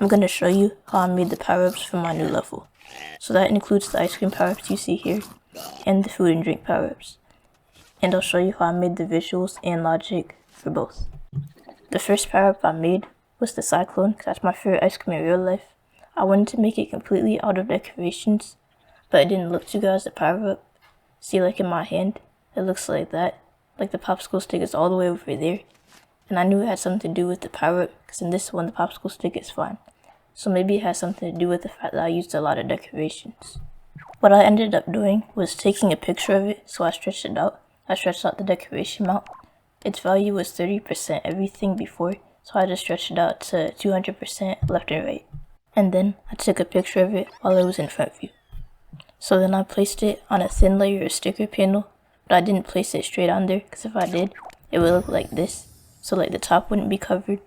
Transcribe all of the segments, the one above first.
I'm going to show you how I made the power-ups for my new level. So that includes the ice cream power-ups you see here, and the food and drink power-ups. And I'll show you how I made the visuals and logic for both. The first power-up I made was the Cyclone, because that's my favorite ice cream in real life. I wanted to make it completely out of decorations, but it didn't look too good as a power-up. See, like in my hand, it looks like that. Like the popsicle stick is all the way over there. And I knew it had something to do with the power-up, because in this one the popsicle stick is fine. So maybe it has something to do with the fact that I used a lot of decorations. What I ended up doing was taking a picture of it, so I stretched it out. I stretched out the decoration amount. Its value was 30% everything before, so I just stretched it out to 200% left and right. And then I took a picture of it while it was in front view. So then I placed it on a thin layer of sticker panel, but I didn't place it straight on there, because if I did, it would look like this. So like the top wouldn't be covered.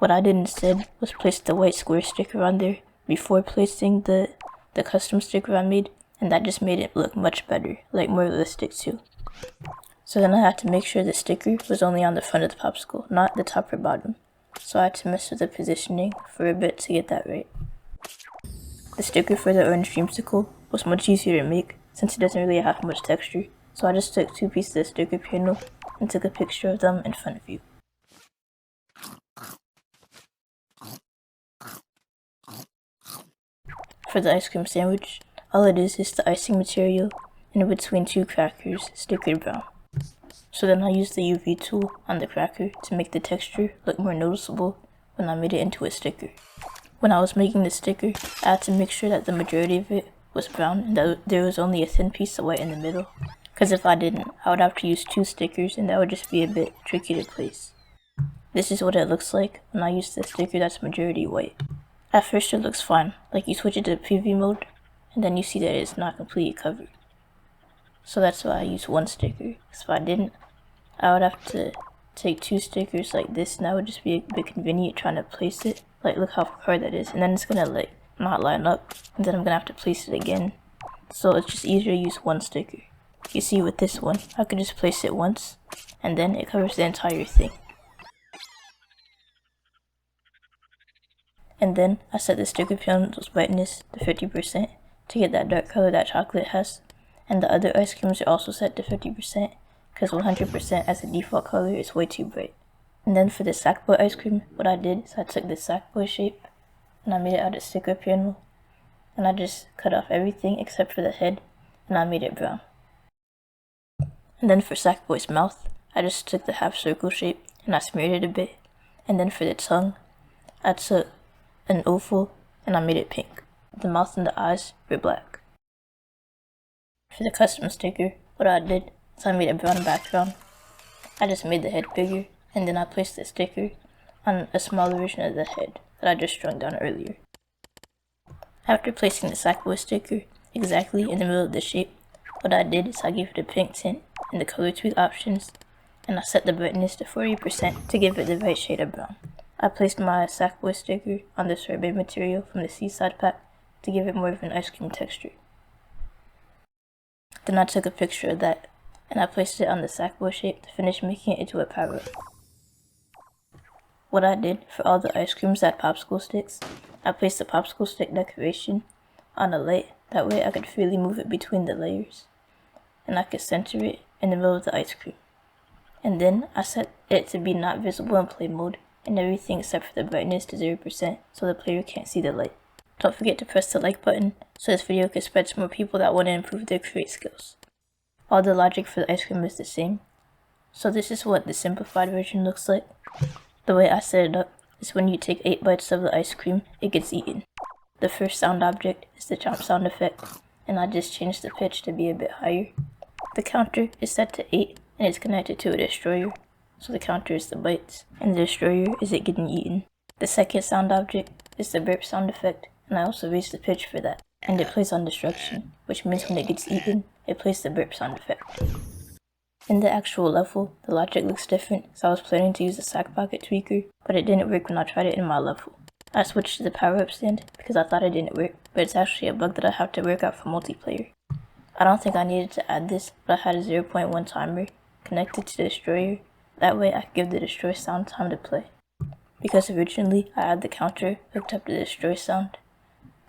What I did instead was place the white square sticker on there before placing the custom sticker I made, and that just made it look much better, like more realistic too. So then I had to make sure the sticker was only on the front of the popsicle, not the top or bottom. So I had to mess with the positioning for a bit to get that right. The sticker for the orange dreamsicle was much easier to make since it doesn't really have much texture, so I just took 2 pieces of sticker panel and took a picture of them in front view. For the ice cream sandwich, all it is the icing material in between 2 crackers stickered brown. So then I used the UV tool on the cracker to make the texture look more noticeable when I made it into a sticker. When I was making the sticker, I had to make sure that the majority of it was brown and that there was only a thin piece of white in the middle, because if I didn't, I would have to use 2 stickers and that would just be a bit tricky to place. This is what it looks like when I use the sticker that's majority white. At first it looks fine, like you switch it to preview mode, and then you see that it's not completely covered. So that's why I use 1 sticker, because if I didn't, I would have to take 2 stickers like this, and that would just be a bit convenient trying to place it. Like, look how hard that is, and then it's gonna like not line up, and then I'm gonna have to place it again. So it's just easier to use 1 sticker. You see with this one, I could just place it once, and then it covers the entire thing. And then I set the sticker panel's brightness to 50% to get that dark color that chocolate has, and the other ice creams are also set to 50%, because 100% as a default color is way too bright. And then for the Sackboy ice cream, what I did is I took the Sackboy shape, and I made it out of sticker panel, and I just cut off everything except for the head, and I made it brown. And then for Sackboy's mouth, I just took the half circle shape, and I smeared it a bit, and then for the tongue, I took an oval, and I made it pink. The mouth and the eyes were black. For the custom sticker, what I did is I made a brown background. I just made the head bigger, and then I placed the sticker on a smaller version of the head that I just strung down earlier. After placing the Sackboy sticker exactly in the middle of the shape, what I did is I gave it a pink tint in the color tweak options, and I set the brightness to 40% to give it the right shade of brown. I placed my Sackboy sticker on the sorbet material from the Seaside pack to give it more of an ice cream texture. Then I took a picture of that, and I placed it on the Sackboy shape to finish making it into a power-up. What I did for all the ice creams that had popsicle sticks, I placed the popsicle stick decoration on a light, that way I could freely move it between the layers, and I could center it in the middle of the ice cream. And then I set it to be not visible in play mode, and everything except for the brightness to 0% so the player can't see the light. Don't forget to press the like button so this video can spread to more people that want to improve their create skills. All the logic for the ice cream is the same, so this is what the simplified version looks like. The way I set it up is when you take 8 bites of the ice cream, it gets eaten. The first sound object is the chomp sound effect, and I just changed the pitch to be a bit higher. The counter is set to 8 and it's connected to a destroyer, so the counter is the bites, and the destroyer is it getting eaten. The second sound object is the burp sound effect, and I also raised the pitch for that, and it plays on destruction, which means when it gets eaten, it plays the burp sound effect. In the actual level, the logic looks different, so I was planning to use the sack pocket tweaker, but it didn't work when I tried it in my level. I switched to the power-up stand because I thought it didn't work, but it's actually a bug that I have to work out for multiplayer. I don't think I needed to add this, but I had a 0.1 timer connected to the destroyer, that way I could give the destroy sound time to play. because originally I had the counter hooked up to the destroy sound.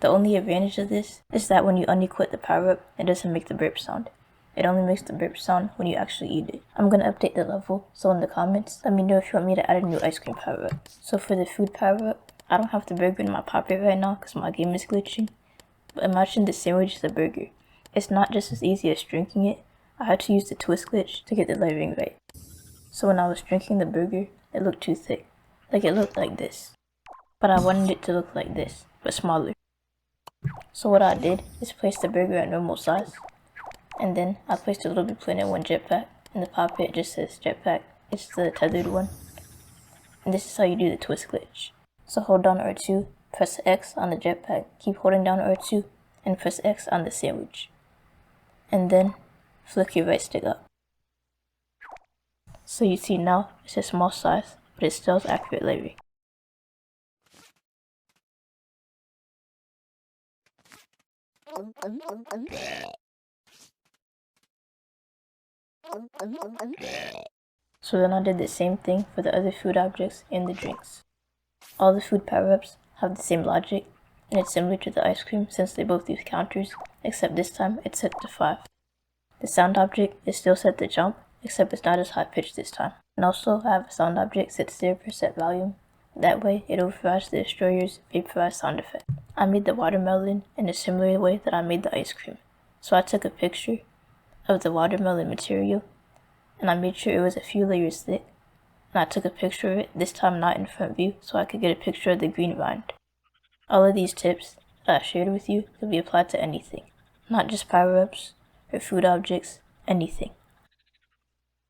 The only advantage of this is that when you unequip the power-up, it doesn't make the burp sound. It only makes the burp sound when you actually eat it. I'm gonna update the level, so in the comments, let me know if you want me to add a new ice cream power-up. So for the food power-up, I don't have the burger in my pocket right now because my game is glitching. But imagine the sandwich is a burger. It's not just as easy as drinking it. I had to use the twist glitch to get the layering right. So when I was drinking the burger, it looked too thick. Like it looked like this. But I wanted it to look like this, but smaller. So what I did is place the burger at normal size. And then I placed a LittleBigPlanet 1 jetpack, and the poppet just says jetpack. It's the tethered one. And this is how you do the twist glitch. So hold down R2, press X on the jetpack, keep holding down R2, and press X on the sandwich. And then flick your right stick up. So you see now, it's a small size, but it still has accurate layering. So then I did the same thing for the other food objects and the drinks. All the food power-ups have the same logic, and it's similar to the ice cream since they both use counters, except this time it's set to 5. The sound object is still set to jump, except it's not as high pitched this time. And also I have a sound object set to 0% volume. That way it overrides the destroyer's vaporized sound effect. I made the watermelon in a similar way that I made the ice cream. So I took a picture of the watermelon material, and I made sure it was a few layers thick, and I took a picture of it, this time not in front view, so I could get a picture of the green rind. All of these tips that I shared with you could be applied to anything, not just power-ups or food objects, anything.